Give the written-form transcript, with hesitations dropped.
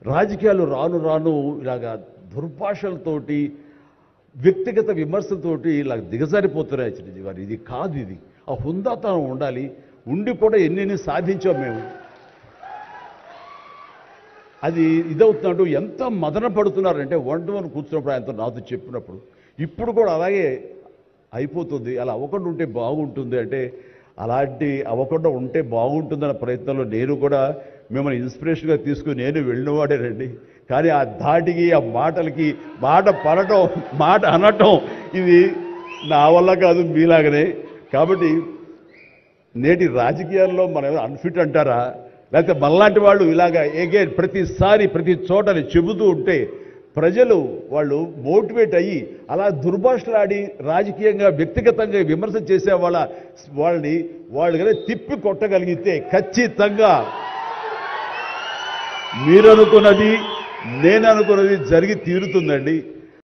రాజకీయాలు రాను రాను ఇలాగా దుర్భాషలతోటి వ్యక్తిగత విమర్శలతోటి ఇలా దిగజారిపోతున్నాయి చిరంజీవి గారు. ఇది కాదు, ఇది ఆ హుందాతనం ఉండాలి. ఉండి కూడా ఎన్ని సాధించాం మేము. అది ఇదవుతున్నట్టు ఎంత మదన పడుతున్నారంటే వన్ కూర్చున్నప్పుడు ఆయనతో నాతో చెప్పినప్పుడు ఇప్పుడు కూడా అలాగే అయిపోతుంది. అలా అవ్వకుండా ఉంటే బాగుంటుంది అంటే అలాంటి అవ్వకుండా ఉంటే బాగుంటుందన్న ప్రయత్నంలో నేను కూడా మిమ్మల్ని ఇన్స్పిరేషన్గా తీసుకుని నేను వెళ్ళినవాడేనండి. కానీ ఆ ధాటికి ఆ మాటలకి మాట పడటం మాట అనటం ఇది నా వల్ల కాదు, మీలాగనే. కాబట్టి నేటి రాజకీయాల్లో మనం అన్ఫిట్ అంటారా, లేకపోతే మనలాంటి వాళ్ళు ఇలాగా ఎగైన్ ప్రతిసారి ప్రతి చోటని చెబుతూ ఉంటే ప్రజలు వాళ్ళు మోటివేట్ అయ్యి అలా దుర్భాషలాడి రాజకీయంగా వ్యక్తిగతంగా విమర్శ చేసే వాళ్ళని కానీ తిప్పి కొట్టగలిగితే ఖచ్చితంగా మీరనుకున్నది నేను అనుకున్నది జరిగి తీరుతుందండి.